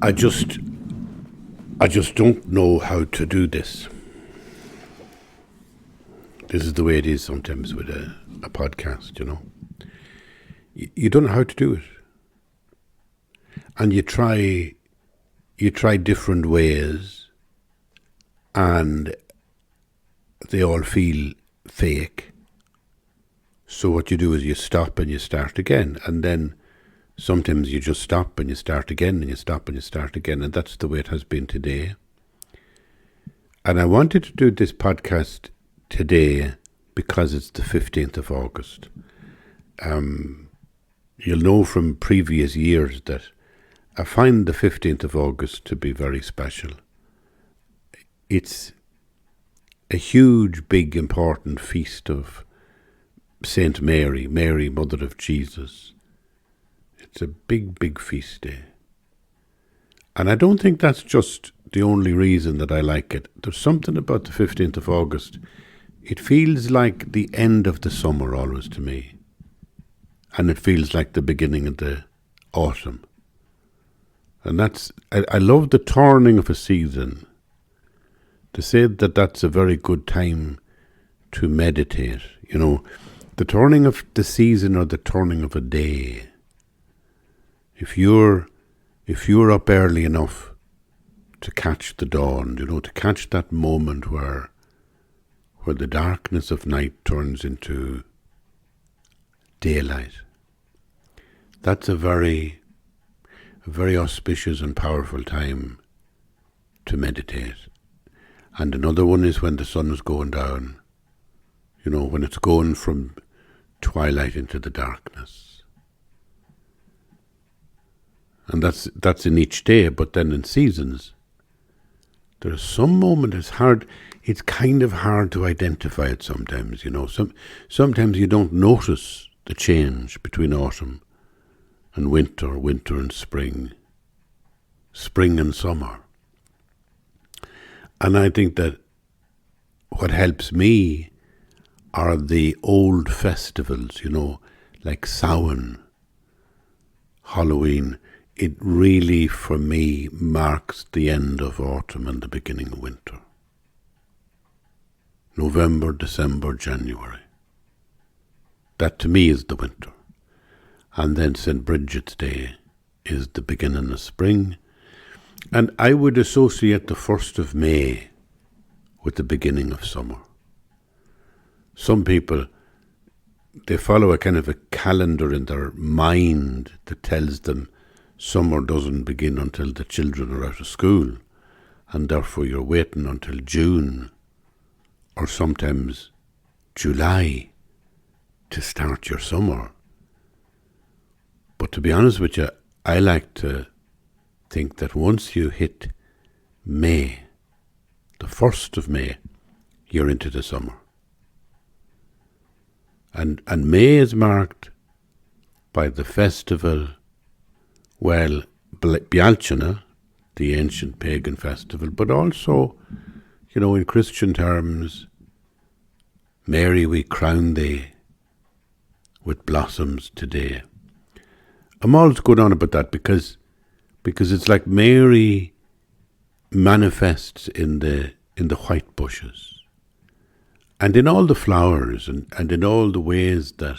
I just don't know how to do this. This is the way it is sometimes with a podcast, you know. You don't know how to do it. And you try different ways, and they all feel fake. So what you do is you stop and you start again, and then sometimes you just stop and you start again, and you stop and you start again, and that's the way it has been today. And I wanted to do this podcast today because it's the 15th of August. You'll know from previous years that I find the 15th of August to be very special. It's a huge, big, important feast of Saint Mary, Mary, Mother of Jesus. It's a big, big feast day. And I don't think that's just the only reason that I like it. There's something about the 15th of August. It feels like the end of the summer always to me. And it feels like the beginning of the autumn. And I love the turning of a season. To say that that's a very good time to meditate. You know, the turning of the season or the turning of a day. If you're up early enough to catch the dawn, you know, to catch that moment where the darkness of night turns into daylight, that's a very auspicious and powerful time to meditate. And another one is when the sun is going down, you know, when it's going from twilight into the darkness. And that's in each day, but then in seasons, there's some moment it's kind of hard to identify it sometimes, you know. Sometimes you don't notice the change between autumn and winter and spring and summer. And I think that what helps me are the old festivals, you know, like Samhain, Halloween. It really, for me, marks the end of autumn and the beginning of winter. November, December, January. That to me is the winter. And then St. Bridget's Day is the beginning of spring. And I would associate the 1st of May with the beginning of summer. Some people, they follow a kind of a calendar in their mind that tells them summer doesn't begin until the children are out of school, and therefore you're waiting until June or sometimes July to start your summer. But to be honest with you, I like to think that once you hit May, the 1st of May, you're into the summer. And May is marked by the festival, well, Bealtaine, the ancient pagan festival, but also, you know, in Christian terms, Mary, we crown thee with blossoms today. I'm always going on about that because it's like Mary manifests in the white bushes and in all the flowers and in all the ways that,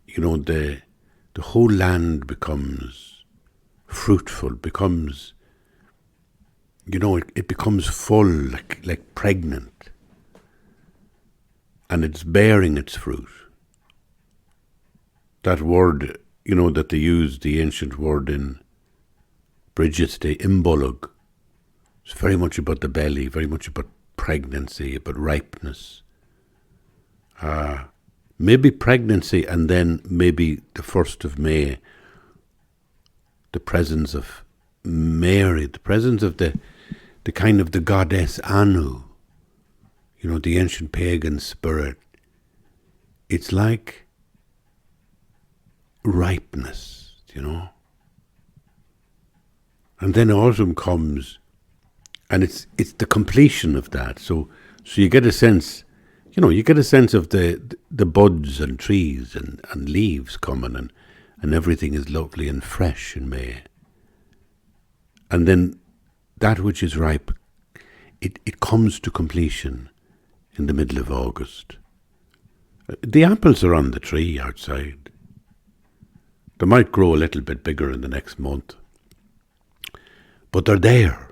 you know, the whole land becomes fruitful, becomes, you know, it becomes full, like pregnant, and it's bearing its fruit. That word, you know, that they use, the ancient word in Bridget's Day, imbolug, it's very much about the belly, very much about pregnancy, about ripeness. Maybe pregnancy, and then maybe the 1st of May, the presence of Mary, the presence of the kind of the goddess Anu, you know, the ancient pagan spirit. It's like ripeness, you know. And then autumn comes, and it's the completion of that. So you get a sense, you know, you get a sense of the buds and trees and leaves coming, and everything is lovely and fresh in May. And then that which is ripe, it comes to completion in the middle of August. The apples are on the tree outside. They might grow a little bit bigger in the next month. But they're there.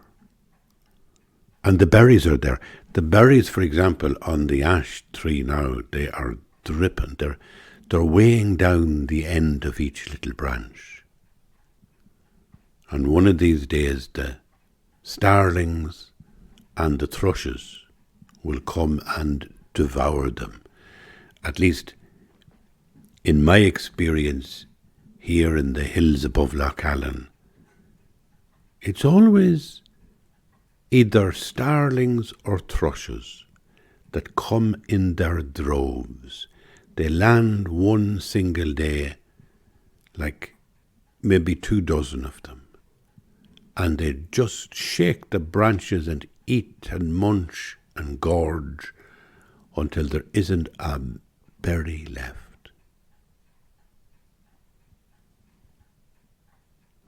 And the berries are there. The berries, for example, on the ash tree now, they are dripping. They're weighing down the end of each little branch. And one of these days, the starlings and the thrushes will come and devour them. At least, in my experience here in the hills above Loch Allen, it's always either starlings or thrushes that come in their droves. They land one single day, like maybe 24 of them, and they just shake the branches and eat and munch and gorge until there isn't a berry left.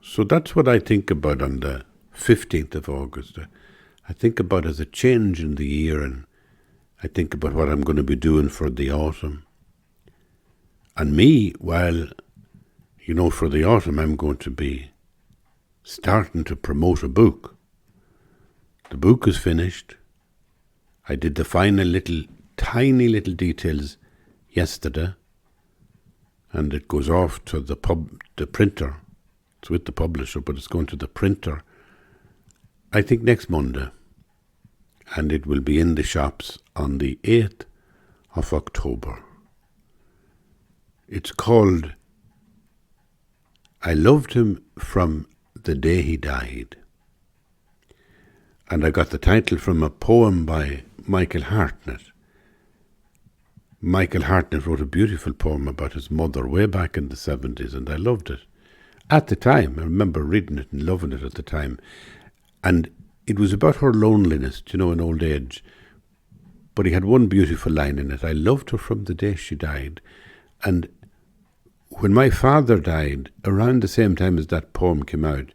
So that's what I think about on the 15th of August. I think about as a change in the year, and I think about what I'm going to be doing for the autumn. And me, well, for the autumn I'm going to be starting to promote a book. The book is finished. I did the final tiny little details yesterday, and it goes off to the printer. It's with the publisher, but it's going to the printer, I think, next Monday. And it will be in the shops on the 8th of October. It's called I Loved Him from the Day He Died. And I got the title from a poem by Michael Hartnett. Michael Hartnett wrote a beautiful poem about his mother way back in the 70s, and I loved it. At the time, I remember reading it and loving it at the time. And it was about her loneliness, in old age. But he had one beautiful line in it. I loved her from the day she died. And when my father died, around the same time as that poem came out,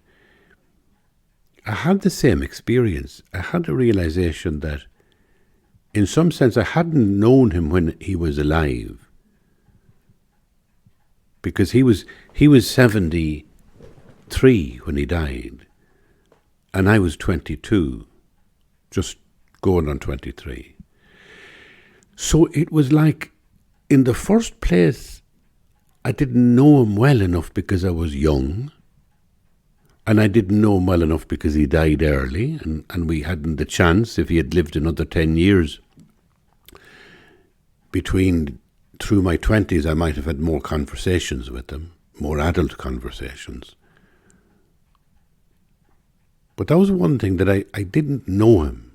I had the same experience. I had a realization that, in some sense, I hadn't known him when he was alive. Because he was 73 when he died. And I was 22, just going on 23. So it was like, in the first place, I didn't know him well enough because I was young. And I didn't know him well enough because he died early. And we hadn't the chance, if he had lived another 10 years, through my 20s, I might have had more conversations with him, more adult conversations. But that was one thing, that I didn't know him.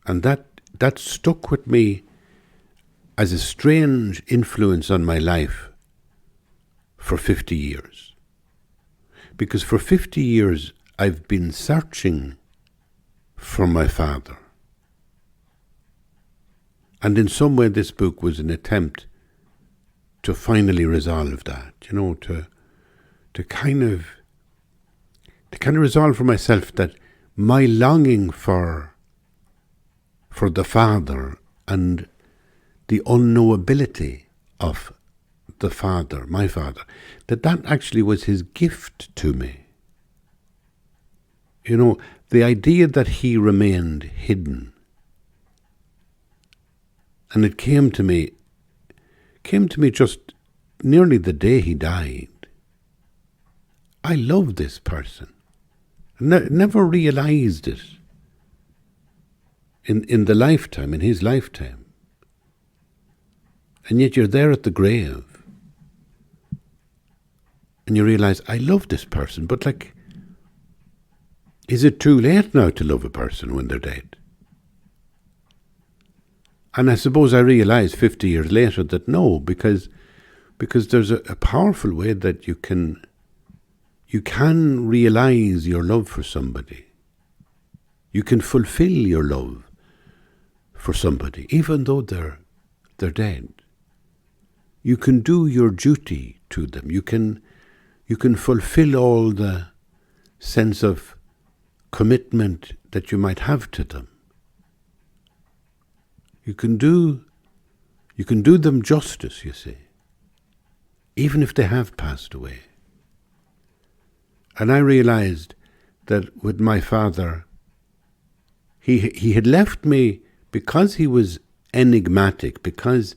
And that stuck with me as a strange influence on my life for 50 years. Because for 50 years I've been searching for my father. And in some way this book was an attempt to finally resolve that, to kind of resolve for myself that my longing for the Father and the unknowability of the Father, my Father, that actually was his gift to me. The idea that he remained hidden. And it came to me just nearly the day he died. I love this person. Never realized it in his lifetime. And yet you're there at the grave and you realize, I love this person, but is it too late now to love a person when they're dead? And I suppose I realized 50 years later that no, because there's a powerful way that you can realize your love for somebody. You can fulfill your love for somebody, even though they're dead. You can do your duty to them. You can fulfill all the sense of commitment that you might have to them. You can do them justice, you see, even if they have passed away. And I realized that with my father, he had left me because he was enigmatic, because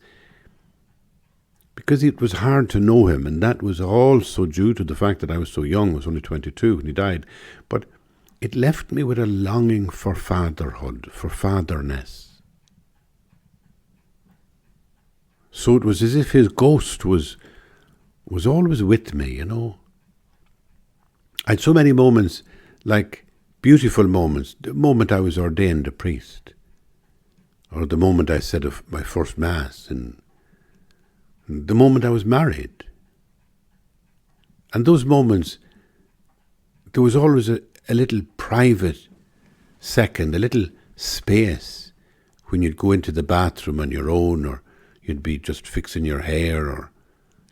it was hard to know him, and that was also due to the fact that I was so young. I was only 22 when he died. But it left me with a longing for fatherhood, for fatherness. So it was as if his ghost was always with me, you know. I had so many moments, like beautiful moments. The moment I was ordained a priest, or the moment I said of my first mass, and the moment I was married. And those moments, there was always a little private second, a little space when you'd go into the bathroom on your own, or you'd be just fixing your hair, or,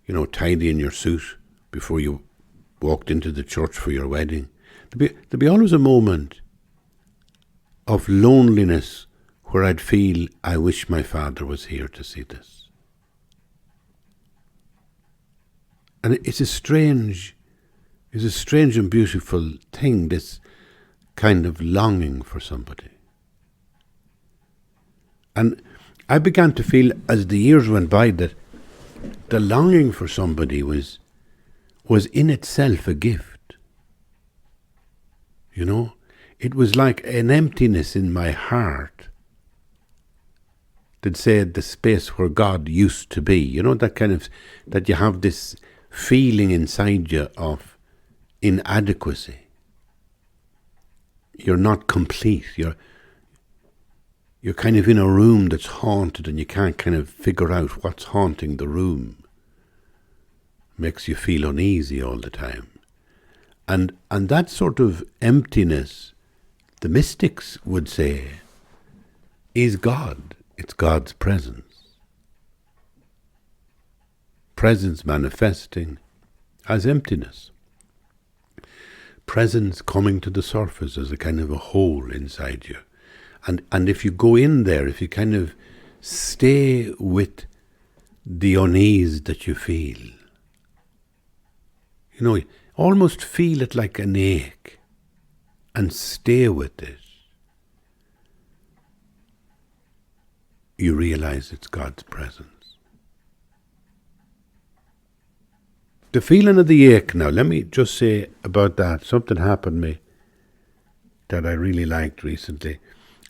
you know, tidying your suit before you walked into the church for your wedding. There'd be always a moment of loneliness where I'd feel, I wish my father was here to see this. And it's a strange and beautiful thing, this kind of longing for somebody. And I began to feel, as the years went by, that the longing for somebody was in itself a gift. You know, it was like an emptiness in my heart that said the space where God used to be. You know, that kind of, that you have this feeling inside you of inadequacy. You're not complete. You're kind of in a room that's haunted, and you can't kind of figure out what's haunting the room. Makes you feel uneasy all the time. And that sort of emptiness, the mystics would say, is God. It's God's presence. Presence manifesting as emptiness. Presence coming to the surface as a kind of a hole inside you. And if you go in there, if you kind of stay with the unease that you feel, you know, almost feel it like an ache and stay with it, you realize it's God's presence. The feeling of the ache now, let me just say about that, something happened to me that I really liked recently.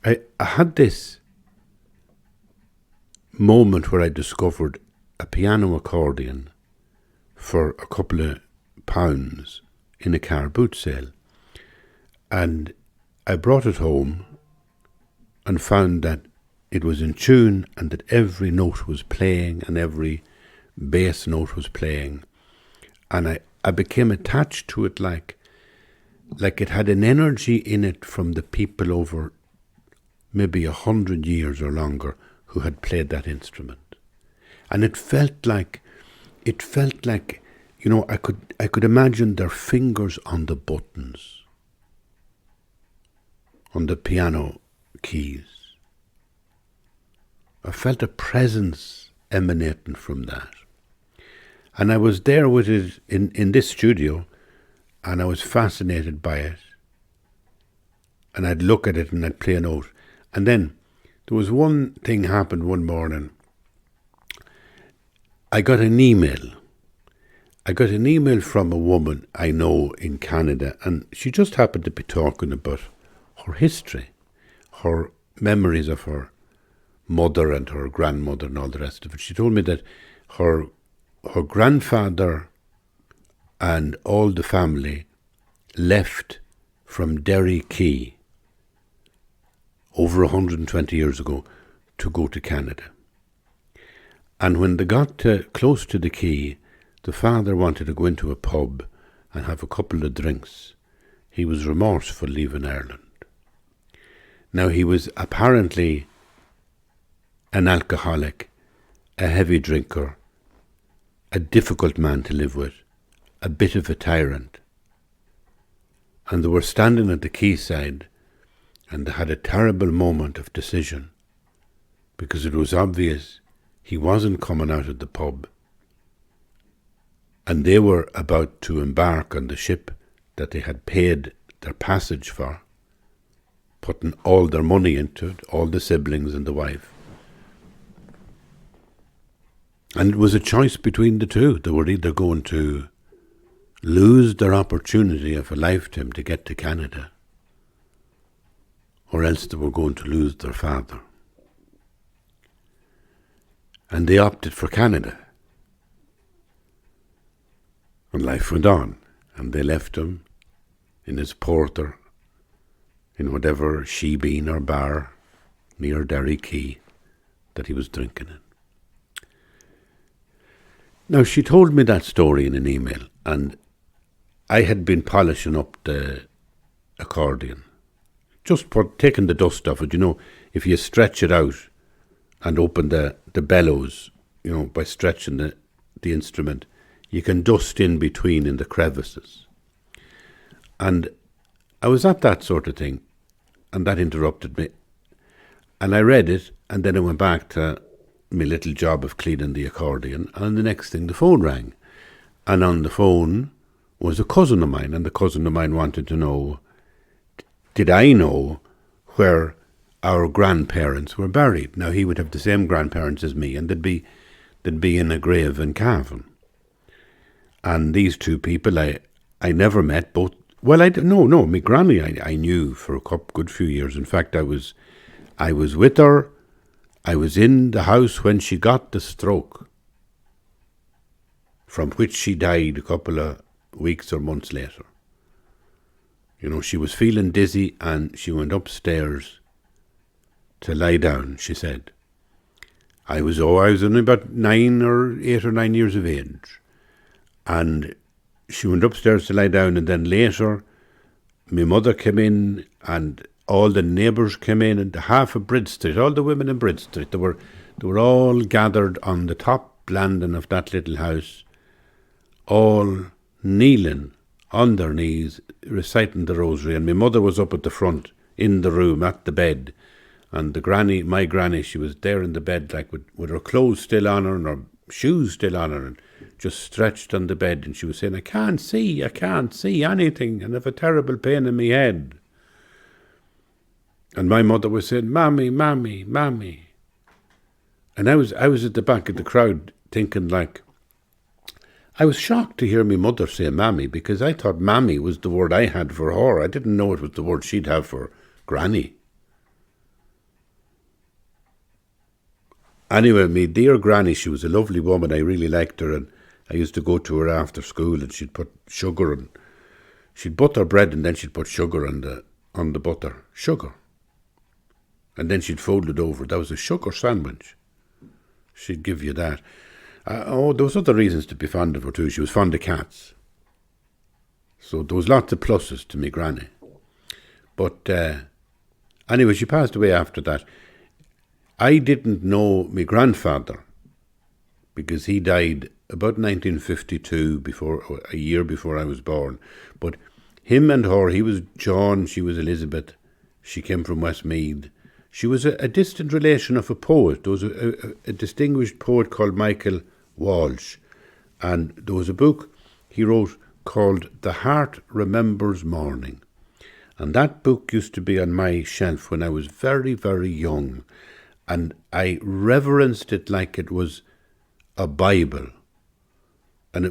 I had this moment where I discovered a piano accordion for a couple of pounds in a car boot sale. And I brought it home and found that it was in tune, and that every note was playing and every bass note was playing. And I became attached to it like it had an energy in it from the people over maybe 100 years or longer who had played that instrument. And it felt like, you know, I could imagine their fingers on the buttons, on the piano keys. I felt a presence emanating from that. And I was there with it in this studio, and I was fascinated by it. And I'd look at it and I'd play a note. And then there was one thing happened one morning. I got an email. From a woman I know in Canada, and she just happened to be talking about her history, her memories of her mother and her grandmother and all the rest of it. She told me that her grandfather and all the family left from Derry Quay over 120 years ago to go to Canada. And when they got close to the quay, the father wanted to go into a pub and have a couple of drinks. He was remorseful leaving Ireland. Now, he was apparently an alcoholic, a heavy drinker, a difficult man to live with, a bit of a tyrant. And they were standing at the quayside, and they had a terrible moment of decision, because it was obvious he wasn't coming out of the pub, and they were about to embark on the ship that they had paid their passage for, putting all their money into it, all the siblings and the wife. And it was a choice between the two. They were either going to lose their opportunity of a lifetime to get to Canada, or else they were going to lose their father. And they opted for Canada. And life went on, and they left him in his porter, in whatever shebeen or bar near Derry Quay that he was drinking in. Now, she told me that story in an email, and I had been polishing up the accordion, just taking the dust off it. You know, if you stretch it out and open the bellows, you know, by stretching the instrument, you can dust in between in the crevices. And I was at that sort of thing, and that interrupted me. And I read it, and then I went back to my little job of cleaning the accordion, and the next thing the phone rang. And on the phone was a cousin of mine, and the cousin of mine wanted to know, did I know where our grandparents were buried? Now, he would have the same grandparents as me, and they'd be in a grave in Cavan. And these two people I never met, both. Well, my granny I knew for a good few years. In fact, I was with her. I was in the house when she got the stroke, from which she died a couple of weeks or months later. You know, she was feeling dizzy, and she went upstairs to lie down, she said. I was only about 8 or 9 years of age. And she went upstairs to lie down, and then later my mother came in, and all the neighbours came in, and half of Bridge Street, all the women in Bridge Street, they were all gathered on the top landing of that little house, all kneeling on their knees, reciting the rosary. And my mother was up at the front, in the room, at the bed. And my granny, she was there in the bed, like with her clothes still on her and her shoes still on her, and just stretched on the bed. And she was saying, I can't see anything, and I've a terrible pain in my head. And my mother was saying, Mammy, Mammy, Mammy. And I was at the back of the crowd thinking, like, I was shocked to hear my mother say Mammy, because I thought Mammy was the word I had for her. I didn't know it was the word she'd have for Granny. Anyway, my dear Granny, she was a lovely woman. I really liked her, and I used to go to her after school, and she'd put sugar, and she'd butter bread, and then she'd put sugar on the butter. Sugar. And then she'd fold it over. That was a sugar sandwich. She'd give you that. There was other reasons to be fond of her too. She was fond of cats. So there was lots of pluses to me granny. But anyway, she passed away after that. I didn't know my grandfather, because he died about 1952, a year before I was born. But him and her, he was John, she was Elizabeth. She came from Westmeath. She was a distant relation of a poet. There was a distinguished poet called Michael Walsh, and there was a book he wrote called The Heart Remembers Morning. And that book used to be on my shelf when I was very, very young, and I reverenced it like it was a Bible. And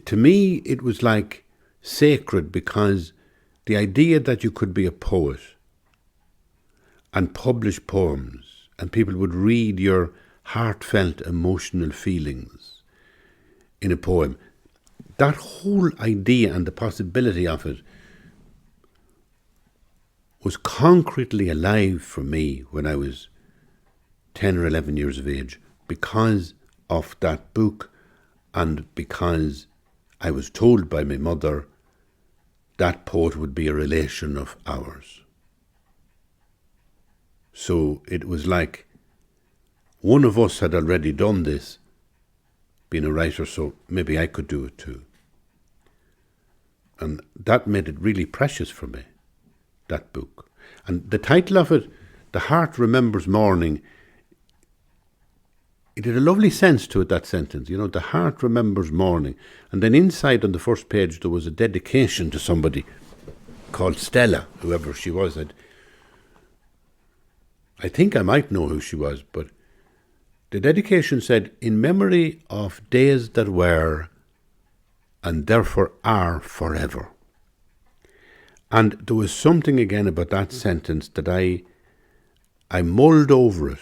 to me, it was like sacred, because the idea that you could be a poet and publish poems, and people would read your heartfelt, emotional feelings in a poem, that whole idea and the possibility of it was concretely alive for me when I was 10 or 11 years of age, because of that book, and because I was told by my mother that poet would be a relation of ours. So it was like one of us had already done this, being a writer, so maybe I could do it too. And that made it really precious for me, that book. And the title of it, The Heart Remembers Morning, it had a lovely sense to it, that sentence, the heart remembers morning. And then inside on the first page there was a dedication to somebody called Stella, whoever she was. I think I might know who she was, but the dedication said, in memory of days that were and therefore are forever. And there was something again about that sentence that I mulled over it.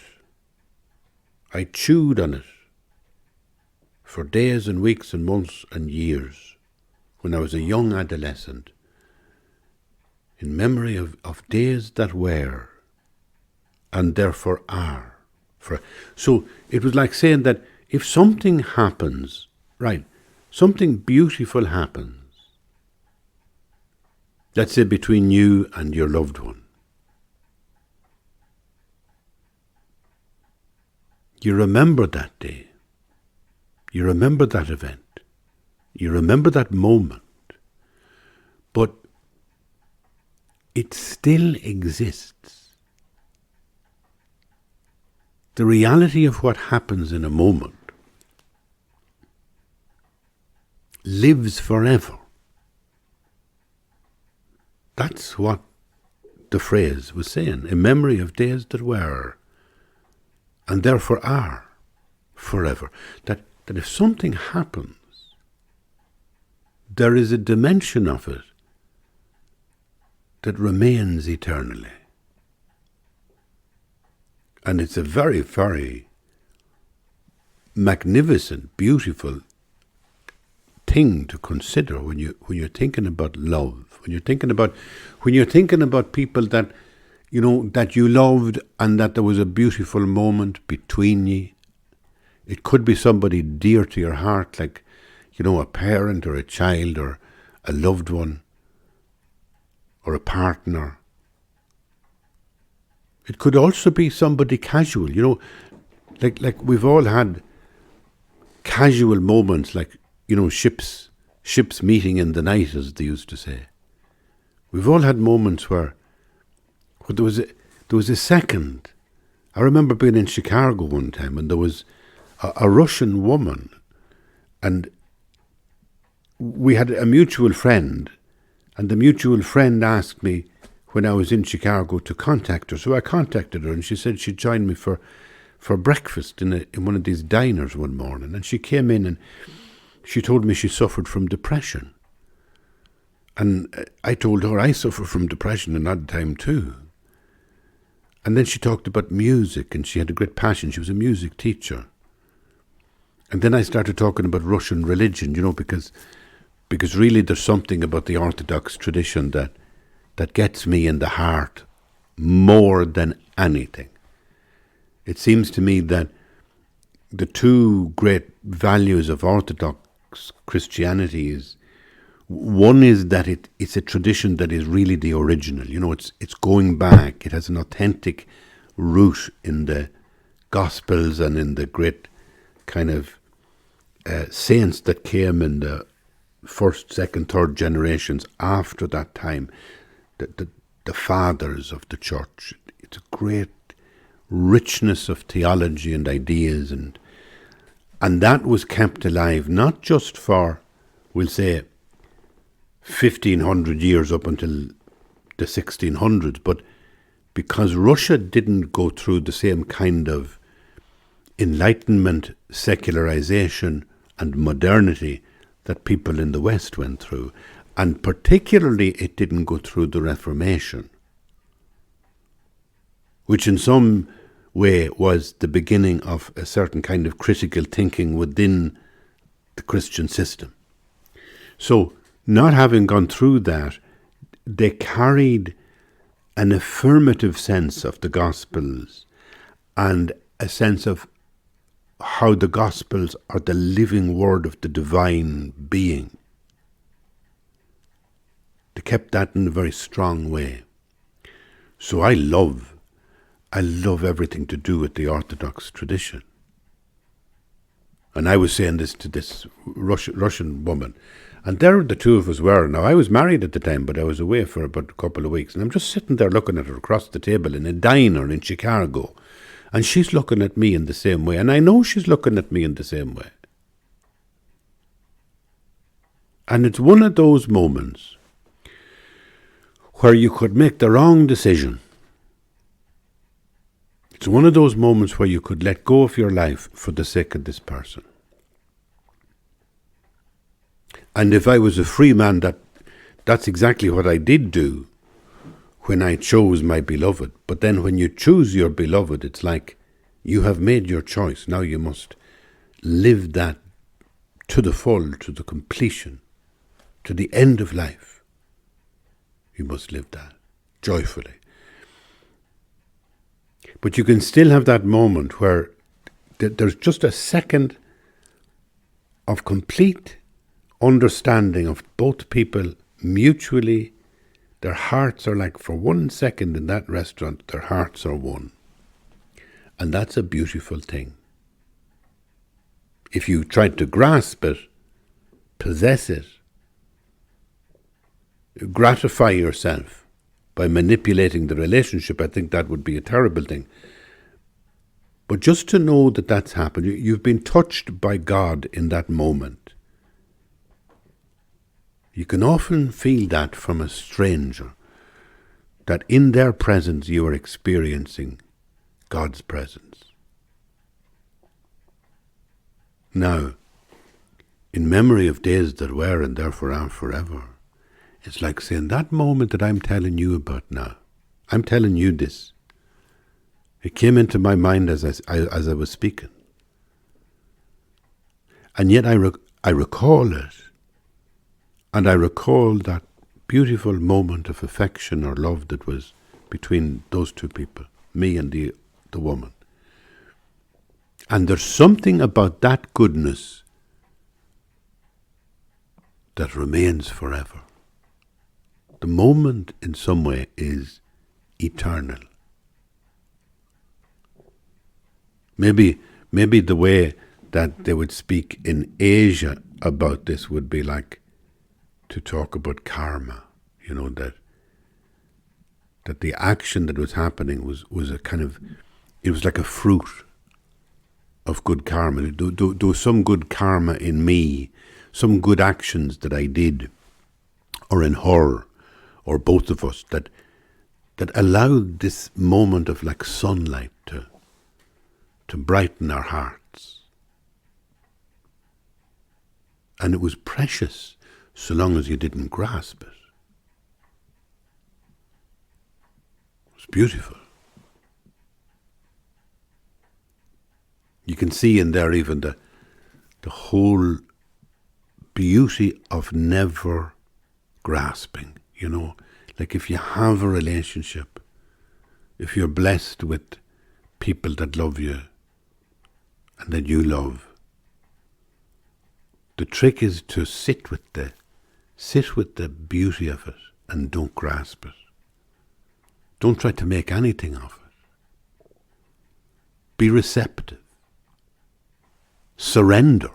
I chewed on it for days and weeks and months and years when I was a young adolescent. In memory of days that were and therefore are. So it was like saying that if something happens, right, something beautiful happens, let's say between you and your loved one, you remember that day, you remember that event, you remember that moment, but it still exists. The reality of what happens in a moment lives forever. That's what the phrase was saying, in memory of days that were and therefore are forever. That if something happens, there is a dimension of it that remains eternally. And it's a very, very magnificent, beautiful thing to consider when you're thinking about love, when you're thinking about people that that you loved and that there was a beautiful moment between you. It could be somebody dear to your heart, like a parent or a child or a loved one or a partner. It could also be somebody casual, like we've all had casual moments, like ships meeting in the night, as they used to say. We've all had moments where there was a second. I remember being in Chicago one time, and there was a Russian woman, and we had a mutual friend, and the mutual friend asked me when I was in Chicago to contact her. So I contacted her, and she said she'd join me for breakfast in one of these diners one morning. And she came in and she told me she suffered from depression. And I told her I suffer from depression in that time too. And then she talked about music, and she had a great passion. She was a music teacher. And then I started talking about Russian religion, because really there's something about the Orthodox tradition that gets me in the heart more than anything. It seems to me that the two great values of Orthodox Christianity is, one is that it's a tradition that is really the original. It's going back. It has an authentic root in the Gospels and in the great kind of saints that came in the first, second, third generations after that time. The fathers of the church. It's a great richness of theology and ideas, and that was kept alive not just for, we'll say, 1500 years up until the 1600s, but because Russia didn't go through the same kind of enlightenment, secularization and modernity that people in the West went through. And particularly it didn't go through the Reformation, which in some way was the beginning of a certain kind of critical thinking within the Christian system. So, not having gone through that, they carried an affirmative sense of the Gospels and a sense of how the Gospels are the living word of the divine being. They kept that in a very strong way. So I love everything to do with the Orthodox tradition. And I was saying this to this Russian woman, And there the two of us were. Now, I was married at the time, but I was away for about a couple of weeks. And I'm just sitting there looking at her across the table in a diner in Chicago. And she's looking at me in the same way. And I know she's looking at me in the same way. And it's one of those moments where you could make the wrong decision. It's one of those moments where you could let go of your life for the sake of this person. And if I was a free man, that's exactly what I did do when I chose my beloved. But then when you choose your beloved, it's like you have made your choice. Now you must live that to the full, to the completion, to the end of life. You must live that joyfully. But you can still have that moment where there's just a second of complete understanding of both people mutually. Their hearts are like, for 1 second in that restaurant, their hearts are one. And that's a beautiful thing. If you tried to grasp it, possess it, gratify yourself by manipulating the relationship, I think that would be a terrible thing. But just to know that that's happened, you've been touched by God in that moment. You can often feel that from a stranger, that in their presence you are experiencing God's presence. Now, in memory of days that were and therefore are forever, it's like saying that moment that I'm telling you about now, I'm telling you this. It came into my mind as I was speaking. And yet I recall it. And I recall that beautiful moment of affection or love that was between those two people, me and the woman. And there's something about that goodness that remains forever. The moment, in some way, is eternal. Maybe the way that they would speak in Asia about this would be like to talk about karma. You know, that the action that was happening was a kind of, it was like a fruit of good karma. There was some good karma in me, some good actions that I did, or in her, or both of us, that allowed this moment of like sunlight to brighten our hearts. And it was precious so long as you didn't grasp it. It was beautiful. You can see in there even the whole beauty of never grasping, you know. Like if you have a relationship, if you're blessed with people that love you and that you love, the trick is to sit with the beauty of it and don't grasp it. Don't try to make anything of it. Be receptive. Surrender.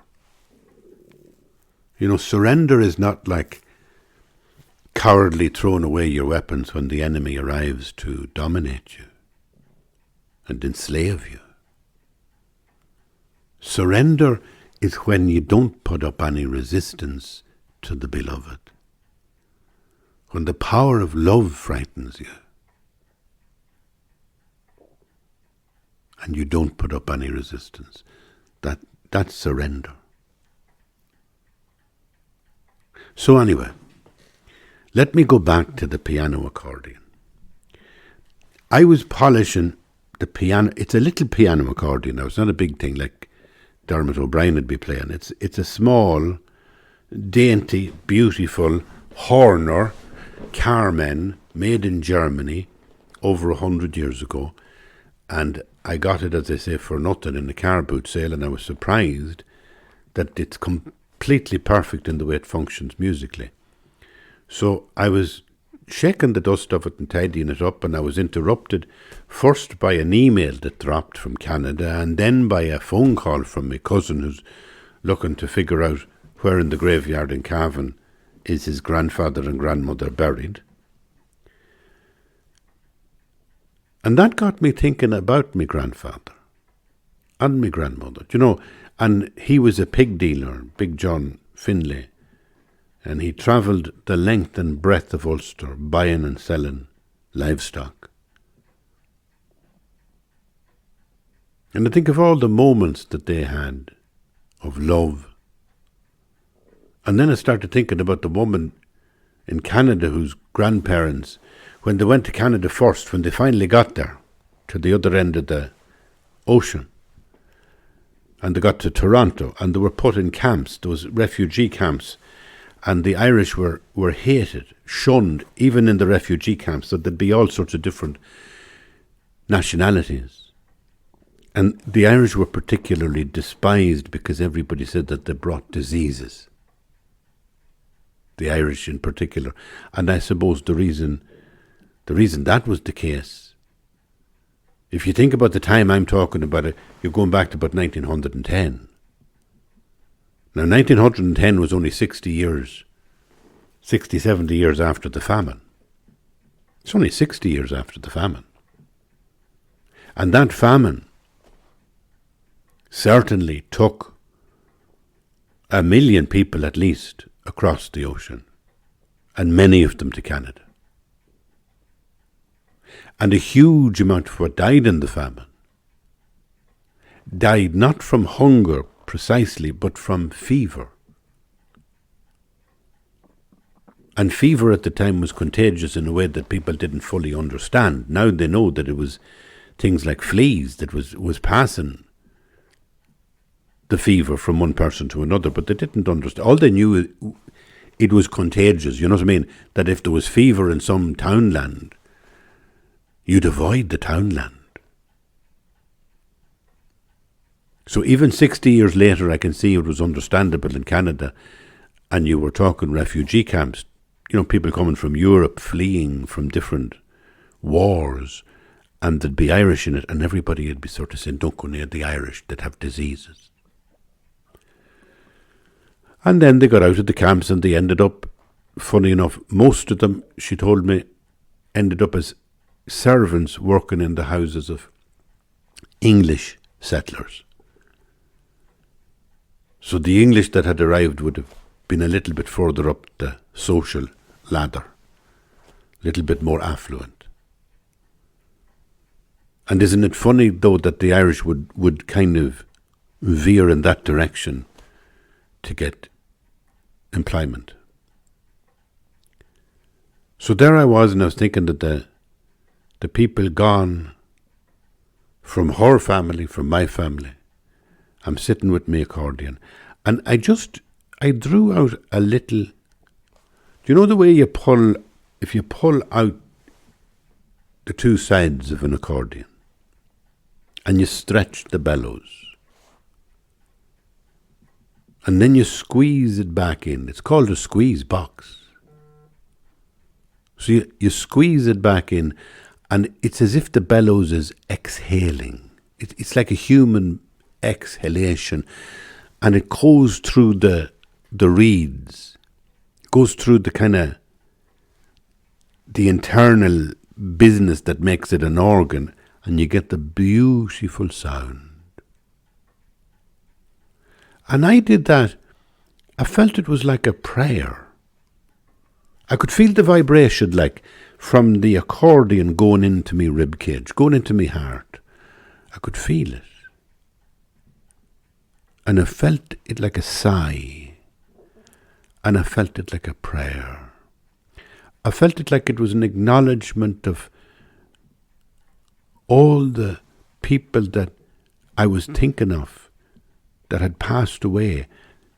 You know, surrender is not like cowardly throwing away your weapons when the enemy arrives to dominate you and enslave you. Surrender is when you don't put up any resistance to the beloved. When the power of love frightens you and you don't put up any resistance, that's surrender. So anyway, let me go back to the piano accordion. I was polishing the piano. It's a little piano accordion now. It's not a big thing like Dermot O'Brien would be playing. It's a small, dainty, beautiful Horner Carmen made in Germany over 100 years ago. And I got it, as I say, for nothing in a car boot sale, and I was surprised that it's completely perfect in the way it functions musically. So I was shaking the dust of it and tidying it up, and I was interrupted first by an email that dropped from Canada and then by a phone call from my cousin who's looking to figure out where in the graveyard in Cavan is his grandfather and grandmother buried. And that got me thinking about my grandfather and my grandmother, and he was a pig dealer, Big John Finlay, and he travelled the length and breadth of Ulster buying and selling livestock. And I think of all the moments that they had of love. And then I started thinking about the woman in Canada whose grandparents, when they went to Canada first, when they finally got there, to the other end of the ocean, and they got to Toronto, and they were put in camps, those refugee camps, and the Irish were hated, shunned, even in the refugee camps, so there'd be all sorts of different nationalities. And the Irish were particularly despised because everybody said that they brought diseases. The Irish in particular. And I suppose the reason that was the case, if you think about the time I'm talking about, you're going back to about 1910. Now 1910 was only 60, 70 years after the famine. It's only 60 years after the famine. And that famine certainly took 1 million people at least across the ocean, and many of them to Canada. And a huge amount of what died in the famine died not from hunger precisely, but from fever. And fever at the time was contagious in a way that people didn't fully understand. Now they know that it was things like fleas that was passing the fever from one person to another, but they didn't understand. All they knew, it was contagious, you know what I mean? That if there was fever in some townland, you'd avoid the townland. So even 60 years later, I can see it was understandable in Canada, and you were talking refugee camps, people coming from Europe, fleeing from different wars, and there'd be Irish in it, and everybody would be sort of saying, don't go near the Irish that have diseases. And then they got out of the camps and they ended up, funny enough, most of them, she told me, ended up as servants working in the houses of English settlers. So the English that had arrived would have been a little bit further up the social ladder, a little bit more affluent. And isn't it funny, though, that the Irish would kind of veer in that direction to get employment? So there I was, and I was thinking that the people gone from her family, from my family, I'm sitting with my accordion, and I drew out a little, do you know the way if you pull out the two sides of an accordion, and you stretch the bellows, and then you squeeze it back in. It's called a squeeze box. So you squeeze it back in, and it's as if the bellows is exhaling. It's like a human exhalation, and it goes through the reeds, goes through the kind of the internal business that makes it an organ, and you get the beautiful sound. And I did that. I felt it was like a prayer. I could feel the vibration, like from the accordion going into me rib cage, going into me heart. I could feel it. And I felt it like a sigh. And I felt it like a prayer. I felt it like it was an acknowledgement of all the people that I was thinking of that had passed away,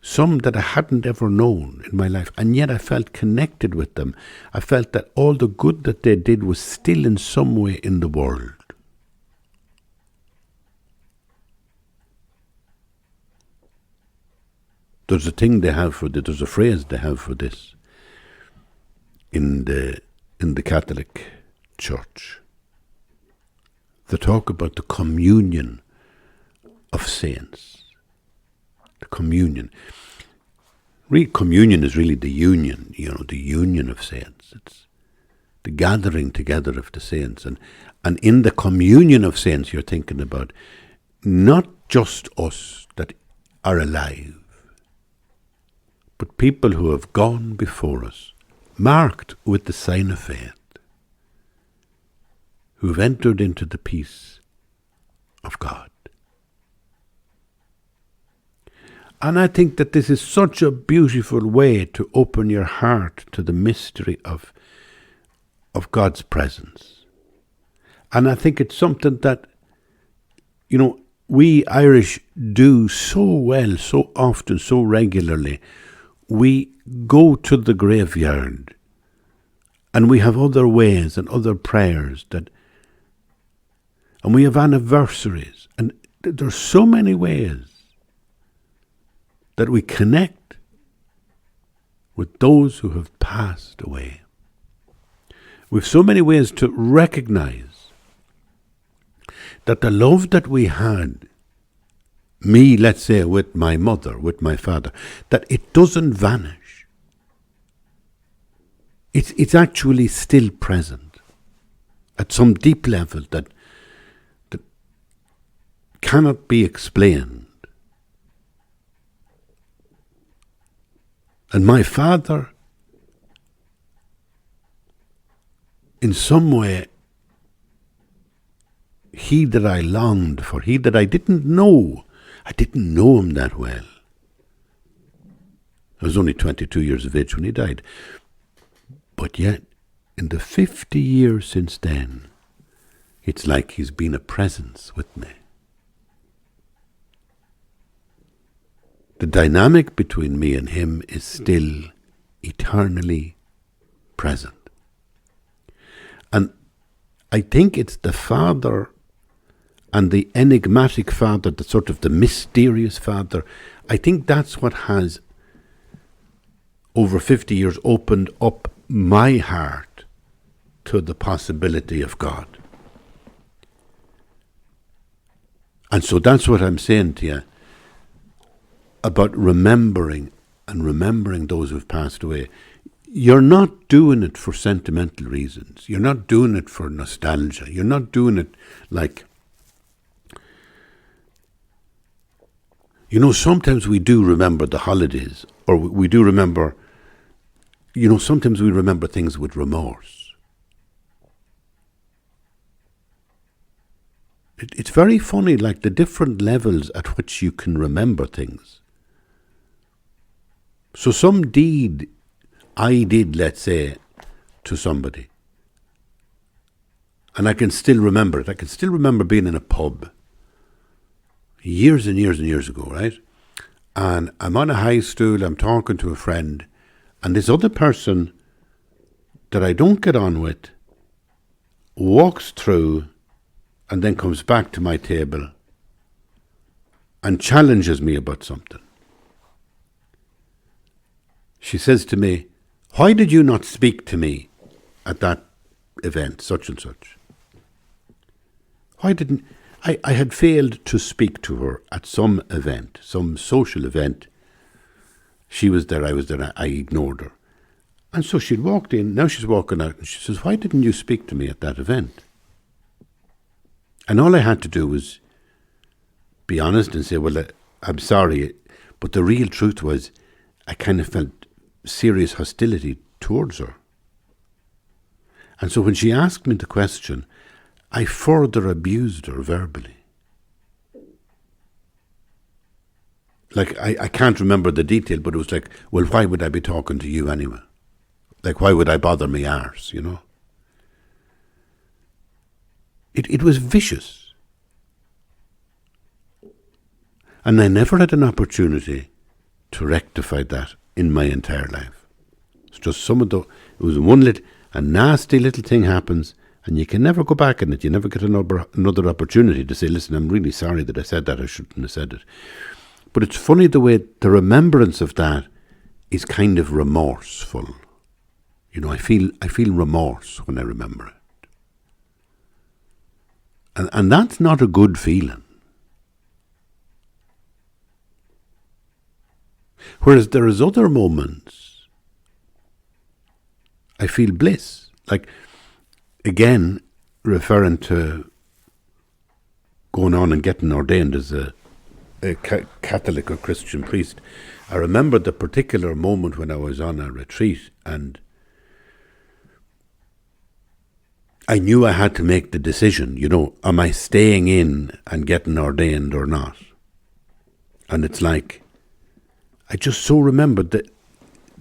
some that I hadn't ever known in my life, and yet I felt connected with them. I felt that all the good that they did was still in some way in the world. There's a thing they have for this, there's a phrase they have for this in the Catholic Church. They talk about the communion of saints. The communion. Communion is really the union, the union of saints. It's the gathering together of the saints. And in the communion of saints, you're thinking about not just us that are alive, but people who have gone before us, marked with the sign of faith, who have entered into the peace of God. And I think that this is such a beautiful way to open your heart to the mystery of God's presence. And I think it's something that, we Irish do so well, so often, so regularly. We go to the graveyard and we have other ways and other prayers and we have anniversaries, and there's so many ways that we connect with those who have passed away. We've so many ways to recognize that the love that we had, me, let's say, with my mother, with my father, that it doesn't vanish. It's actually still present at some deep level that cannot be explained. And my father, in some way, he that I longed for, he that I didn't know him that well. I was only 22 years of age when he died. But yet, in the 50 years since then, it's like he's been a presence with me. The dynamic between me and him is still eternally present. And I think it's the Father and the enigmatic Father, the sort of the mysterious Father. I think that's what has, over 50 years, opened up my heart to the possibility of God. And so that's what I'm saying to you about remembering those who've passed away. You're not doing it for sentimental reasons. You're not doing it for nostalgia. You're not doing it like, sometimes we do remember the holidays, or we do remember, sometimes we remember things with remorse. It's very funny, like the different levels at which you can remember things. So some deed I did, let's say, to somebody, and I can still remember it. I can still remember being in a pub years and years and years ago, right? And I'm on a high stool, I'm talking to a friend, and this other person that I don't get on with walks through and then comes back to my table and challenges me about something. She says to me, "Why did you not speak to me at that event, such and such?" Why didn't I had failed to speak to her at some event, some social event. She was there, I was there, I ignored her. And so she'd walked in, now she's walking out, and she says, "Why didn't you speak to me at that event?" And all I had to do was be honest and say, "Well, I'm sorry," but the real truth was I kind of felt serious hostility towards her. And so when she asked me the question, I further abused her verbally. Like, I can't remember the detail, but it was like, "Well, why would I be talking to you anyway? Like, why would I bother me arse, It was vicious. And I never had an opportunity to rectify that in my entire life. It's just it was a nasty little thing happens, and you can never go back in it. You never get another opportunity to say, "Listen, I'm really sorry that I said that. I shouldn't have said it." But it's funny the way the remembrance of that is kind of remorseful. I feel remorse when I remember it. And that's not a good feeling. Whereas there is other moments I feel bliss. Like, again, referring to going on and getting ordained as a Catholic or Christian priest, I remember the particular moment when I was on a retreat and I knew I had to make the decision, am I staying in and getting ordained or not? And it's like, I just so remembered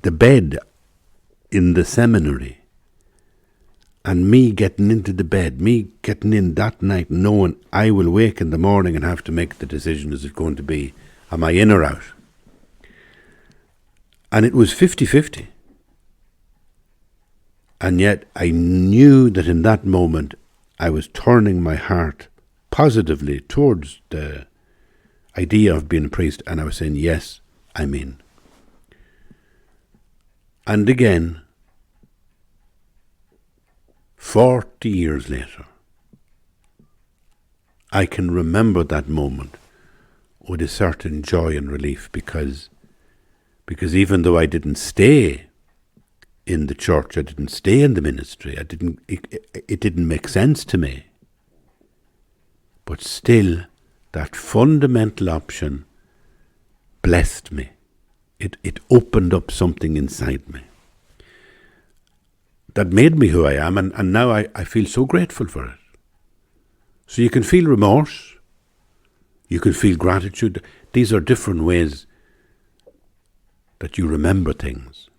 the bed in the seminary and me getting into the bed, me getting in that night knowing I will wake in the morning and have to make the decision, is it going to be, am I in or out? And it was 50-50. And yet I knew that in that moment I was turning my heart positively towards the idea of being a priest, and I was saying, yes, I'm in. And again, 40 years later, I can remember that moment with a certain joy and relief because even though I didn't stay in the church, I didn't stay in the ministry, it didn't make sense to me. But still, that fundamental option blessed me. It opened up something inside me that made me who I am, and now I feel so grateful for it. So you can feel remorse, you can feel gratitude. These are different ways that you remember things.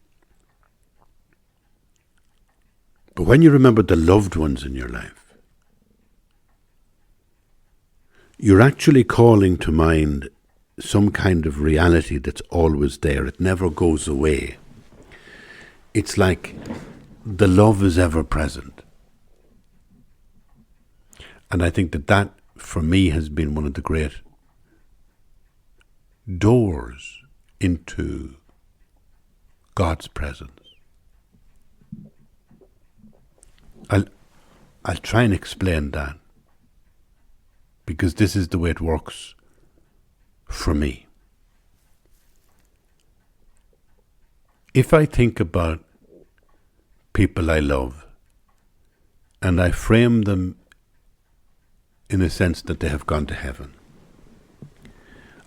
But when you remember the loved ones in your life, you're actually calling to mind some kind of reality that's always there. It never goes away. It's like the love is ever present. And I think that for me has been one of the great doors into God's presence. I'll try and explain that, because this is the way it works for me. If I think about people I love and I frame them in a sense that they have gone to heaven,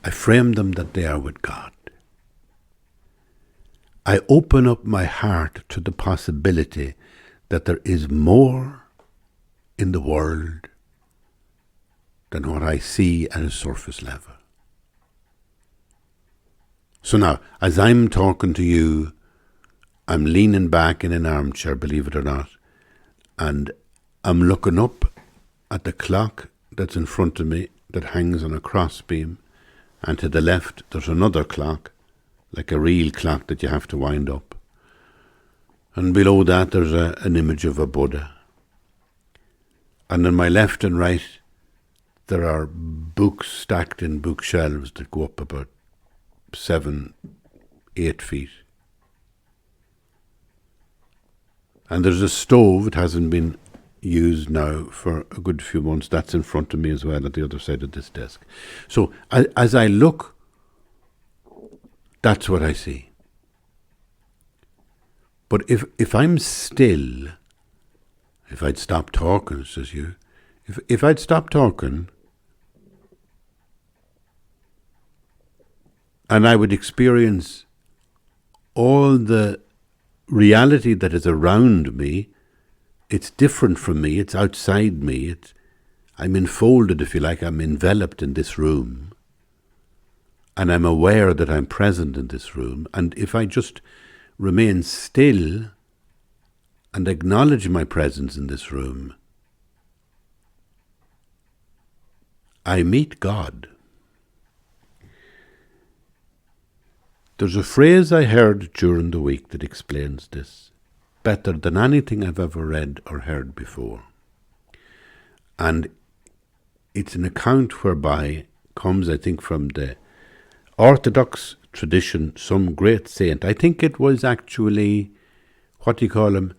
I frame them that they are with God. I open up my heart to the possibility that there is more in the world than what I see at a surface level. So now, as I'm talking to you, I'm leaning back in an armchair, believe it or not, and I'm looking up at the clock that's in front of me that hangs on a crossbeam, and to the left there's another clock, like a real clock that you have to wind up. And below that there's an image of a Buddha. And on my left and right there are books stacked in bookshelves that go up about 7-8 feet. And there's a stove, it hasn't been used now for a good few months, that's in front of me as well at the other side of this desk. So as I look, that's what I see. But if I'm still, if I'd stop talking, says you, if I'd stop talking and I would experience all the reality that is around me, it's different from me, it's outside me, I'm enfolded, if you like, I'm enveloped in this room, and I'm aware that I'm present in this room, and if I just remain still and acknowledge my presence in this room, I meet God. There's a phrase I heard during the week that explains this better than anything I've ever read or heard before. And it's an account whereby comes, I think, from the Orthodox tradition, some great saint. I think it was actually, what do you call him?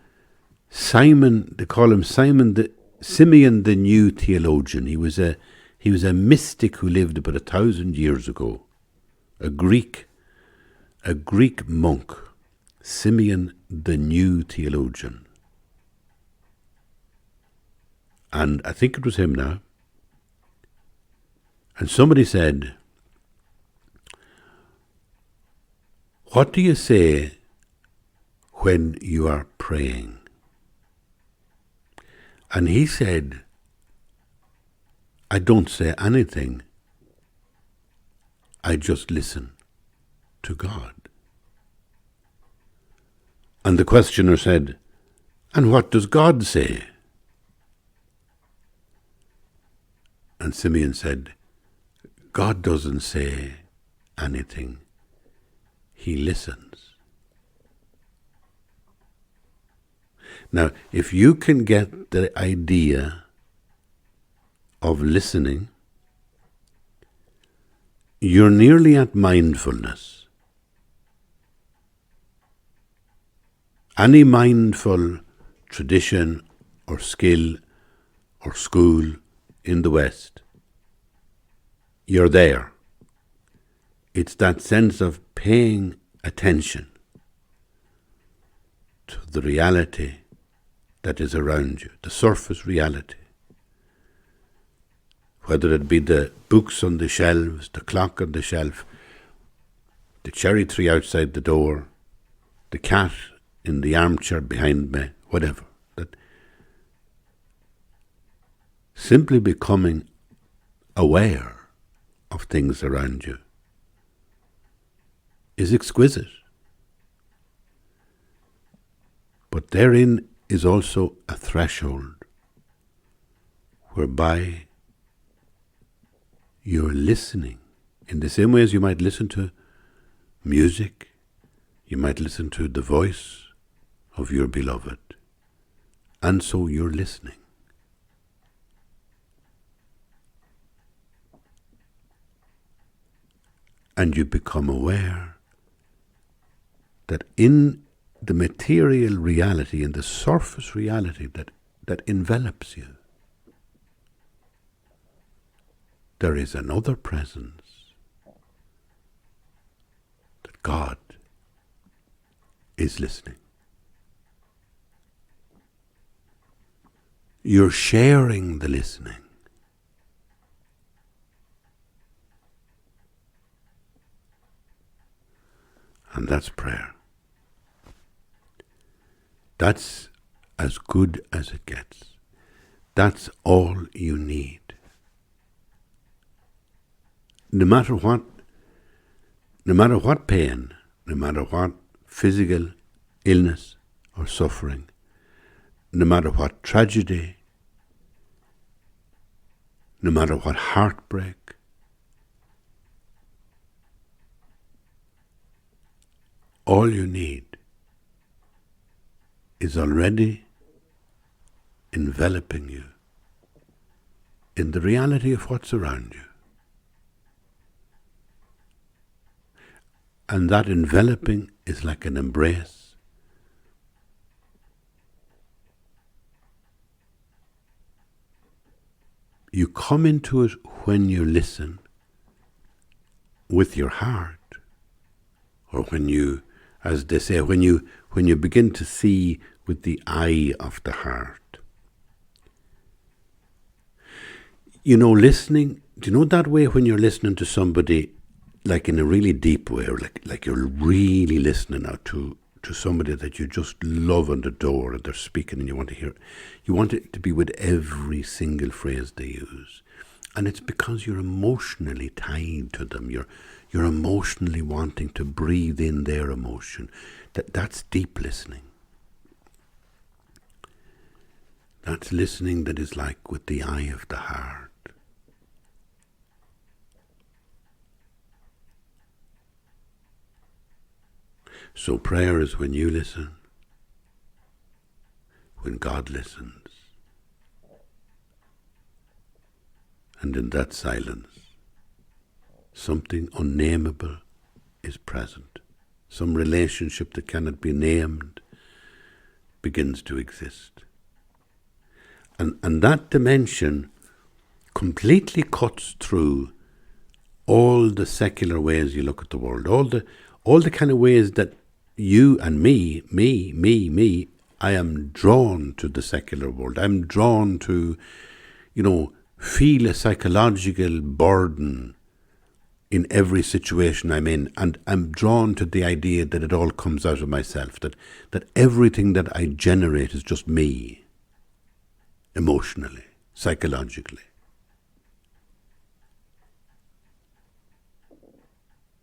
Simon, they call him Simeon the New Theologian. He was a mystic who lived about 1,000 years ago, a Greek a Greek monk, Simeon the New Theologian. And I think it was him now. And somebody said, "What do you say when you are praying?" And he said, "I don't say anything. I just listen to God." And the questioner said, "And what does God say?" And Simeon said, "God doesn't say anything. He listens." Now, if you can get the idea of listening, you're nearly at mindfulness. Any mindful tradition or skill or school in the West, you're there. It's that sense of paying attention to the reality that is around you, the surface reality. Whether it be the books on the shelves, the clock on the shelf, the cherry tree outside the door, the cat in the armchair behind me, whatever. That simply becoming aware of things around you is exquisite. But therein is also a threshold whereby you're listening in the same way as you might listen to music, you might listen to the voice of your beloved, and so you're listening. And you become aware that in the material reality, in the surface reality that envelops you, there is another presence, that God is listening. You're sharing the listening. And that's prayer. That's as good as it gets. That's all you need. No matter what pain, no matter what physical illness or suffering, no matter what tragedy, no matter what heartbreak, all you need is already enveloping you in the reality of what's around you. And that enveloping is like an embrace. You come into it when you listen with your heart, or when you, as they say, when you begin to see with the eye of the heart. You know, listening, do you know that way when you're listening to somebody, like in a really deep way, or like you're really listening out to somebody that you just love and adore, and they're speaking and you want to hear it. You want it to be with every single phrase they use. And it's because you're emotionally tied to them. You're emotionally wanting to breathe in their emotion. That's deep listening. That's listening that is like with the eye of the heart. So prayer is when you listen, when God listens. And in that silence, something unnameable is present. Some relationship that cannot be named begins to exist. And that dimension completely cuts through all the secular ways you look at the world, all the kind of ways that you and me, I am drawn to the secular world. I'm drawn to, feel a psychological burden in every situation I'm in, and I'm drawn to the idea that it all comes out of myself, that everything that I generate is just me, emotionally, psychologically.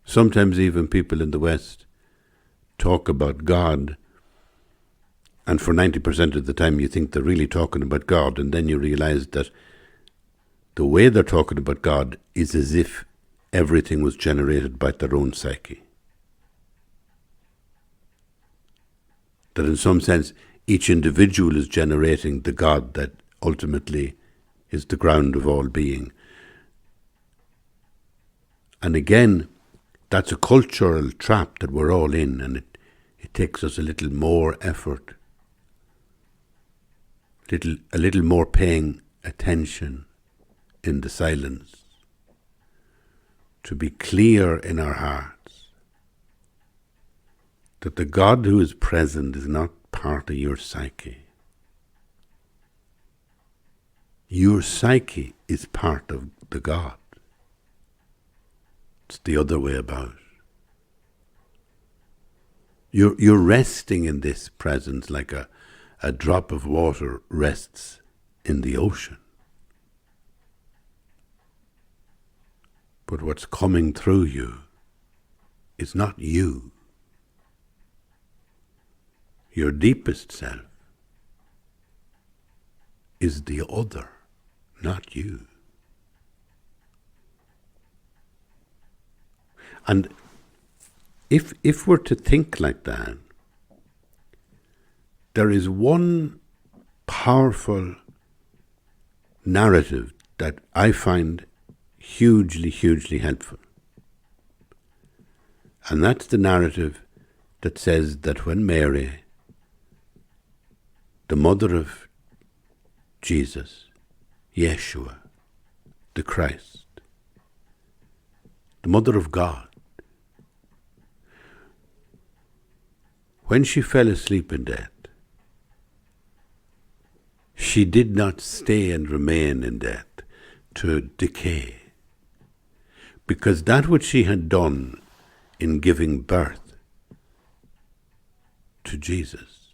Sometimes even people in the West talk about God, and for 90% of the time you think they're really talking about God, and then you realize that the way they're talking about God is as if everything was generated by their own psyche. That in some sense, each individual is generating the God that ultimately is the ground of all being. And again, that's a cultural trap that we're all in, and it takes us a little more effort, a little more paying attention in the silence, to be clear in our hearts that the God who is present is not part of your psyche. Your psyche is part of the God. It's the other way about. You're resting in this presence like a drop of water rests in the ocean. But what's coming through you is not you. Your deepest self is the other, not you. And if we're to think like that, there is one powerful narrative that I find hugely helpful. And that's the narrative that says that when Mary, the mother of Jesus, Yeshua, the Christ, the mother of God, when she fell asleep in death, she did not stay and remain in death to decay, because that which she had done in giving birth to Jesus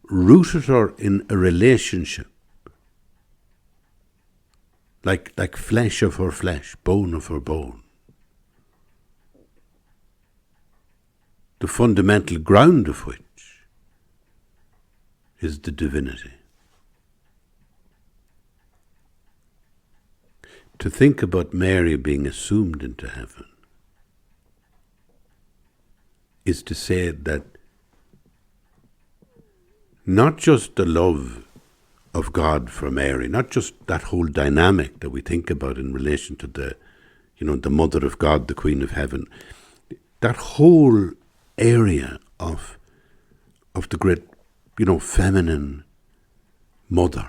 rooted her in a relationship like flesh of her flesh, bone of her bone. The fundamental ground of which is the divinity. To think about Mary being assumed into heaven is to say that not just the love of God for Mary, not just that whole dynamic that we think about in relation to the Mother of God, the Queen of Heaven, that whole area of the great, feminine mother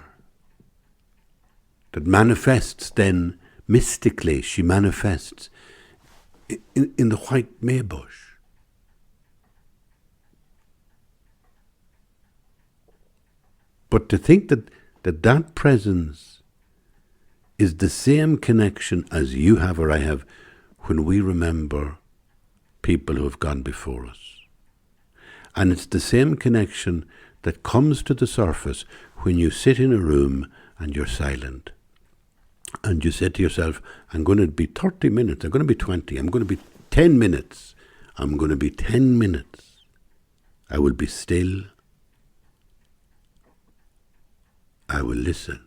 that manifests then mystically, she manifests in the white maybush. But to think that presence is the same connection as you have or I have when we remember people who have gone before us. And it's the same connection that comes to the surface when you sit in a room and you're silent. And you say to yourself, I'm going to be 30 minutes, I'm going to be 20, I'm going to be 10 minutes, I'm going to be 10 minutes. I will be still. I will listen.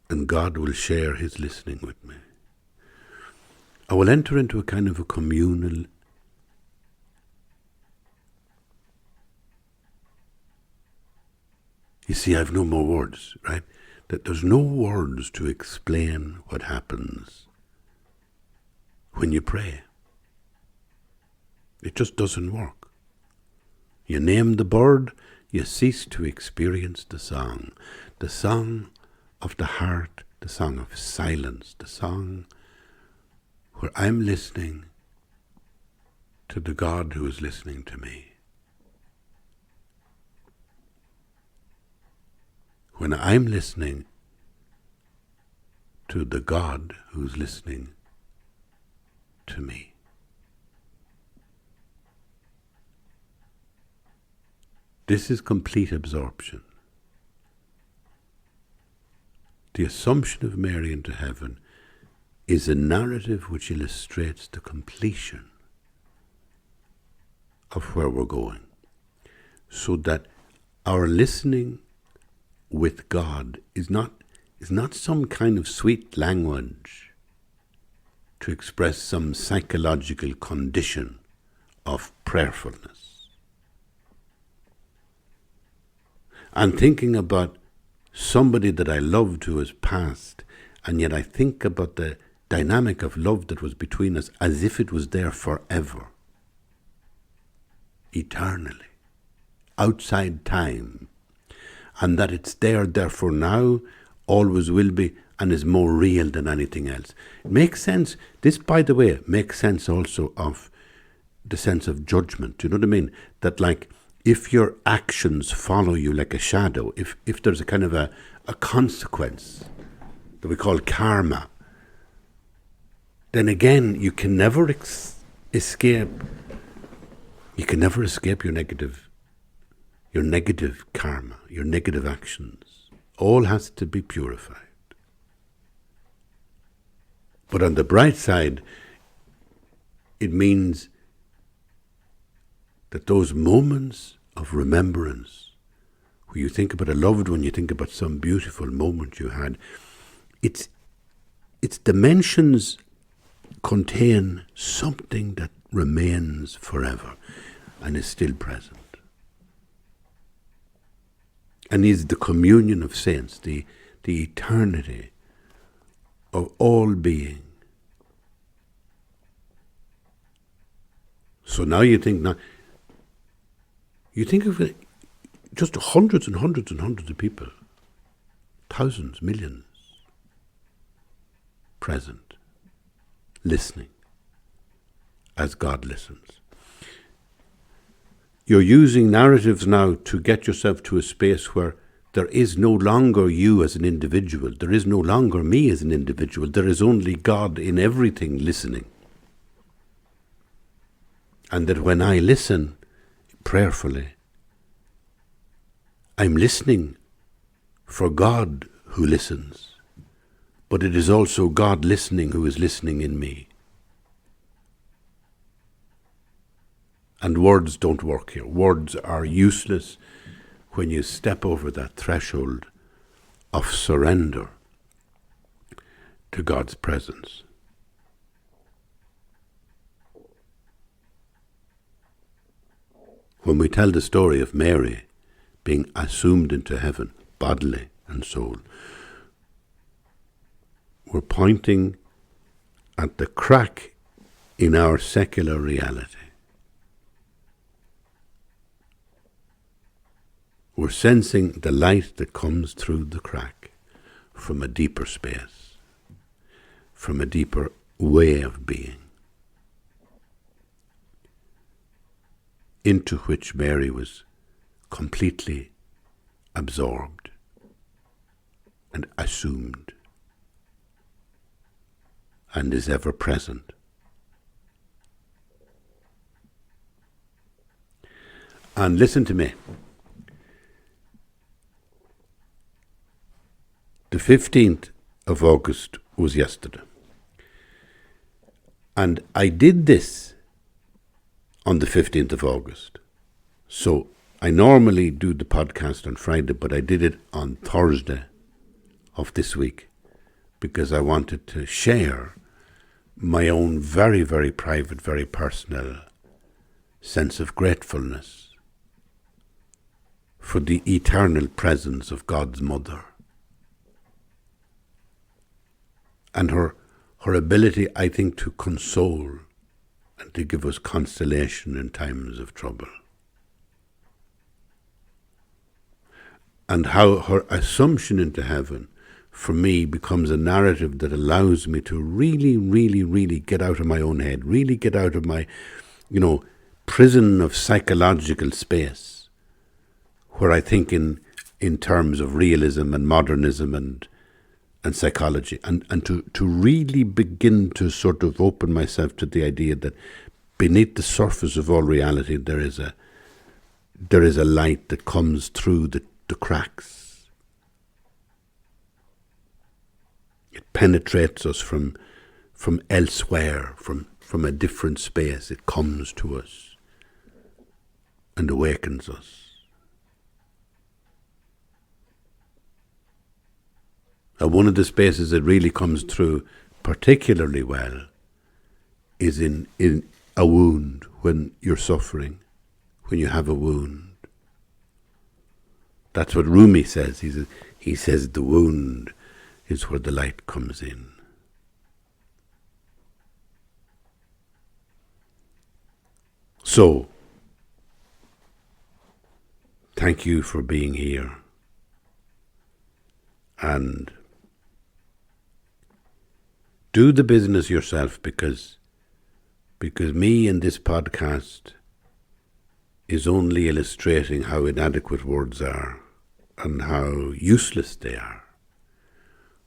And God will share his listening with me. I will enter into a kind of a communal You see, I've no more words, right? That there's no words to explain what happens when you pray. It just doesn't work. You name the bird, you cease to experience the song of the heart the song of silence, the song where I'm listening to the God who is listening to me. When I'm listening to the God who's listening to me. This is complete absorption. The Assumption of Mary into heaven is a narrative which illustrates the completion of where we're going, so that our listening with God is not some kind of sweet language to express some psychological condition of prayerfulness. I'm thinking about somebody that I loved who has passed, and yet I think about the dynamic of love that was between us as if it was there forever, eternally, outside time, and that it's there, therefore now, always will be, and is more real than anything else. It makes sense. This, by the way, makes sense also of the sense of judgment. Do you know what I mean? That, like, if your actions follow you like a shadow, if there's a kind of a consequence that we call karma, then again you can never escape. You can never escape your negative karma, your negative actions. All has to be purified. But on the bright side, it means that those moments of remembrance, where you think about a loved one, you think about some beautiful moment you had, its dimensions contain something that remains forever and is still present. And is the communion of saints, the eternity of all being. So now you think of it, just hundreds and hundreds and hundreds of people, thousands, millions, present, listening, as God listens. You're using narratives now to get yourself to a space where there is no longer you as an individual. There is no longer me as an individual. There is only God in everything listening. And that when I listen prayerfully, I'm listening for God who listens. But it is also God listening who is listening in me. And words don't work here. Words are useless when you step over that threshold of surrender to God's presence. When we tell the story of Mary being assumed into heaven, bodily and soul, we're pointing at the crack in our secular reality. We're sensing the light that comes through the crack from a deeper space, from a deeper way of being, into which Mary was completely absorbed and assumed and is ever present. And listen to me. The 15th of August was yesterday. And I did this on the 15th of August. So I normally do the podcast on Friday, but I did it on Thursday of this week because I wanted to share my own very, very private, very personal sense of gratefulness for the eternal presence of God's mother. And her ability, I think, to console and to give us consolation in times of trouble. And how her assumption into heaven for me, becomes a narrative that allows me to really, really, really get out of my own head, really get out of my, prison of psychological space, where I think in terms of realism and modernism and psychology, and to really begin to sort of open myself to the idea that beneath the surface of all reality there is a light that comes through the cracks. It penetrates us from elsewhere, from a different space. It comes to us and awakens us. And one of the spaces that really comes through particularly well is in a wound, when you're suffering, when you have a wound. That's what Rumi says. He says the wound is where the light comes in. So, thank you for being here. And do the business yourself, because me in this podcast is only illustrating how inadequate words are and how useless they are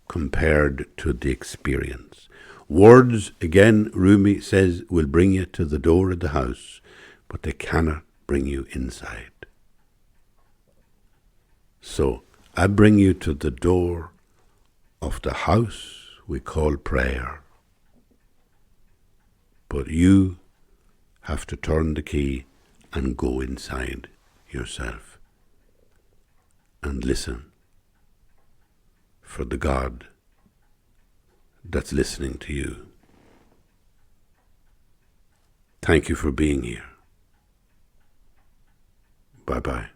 compared to the experience. Words, again, Rumi says, will bring you to the door of the house, but they cannot bring you inside. So, I bring you to the door of the house we call prayer. But you have to turn the key and go inside yourself and listen for the God that's listening to you. Thank you for being here. Bye-bye.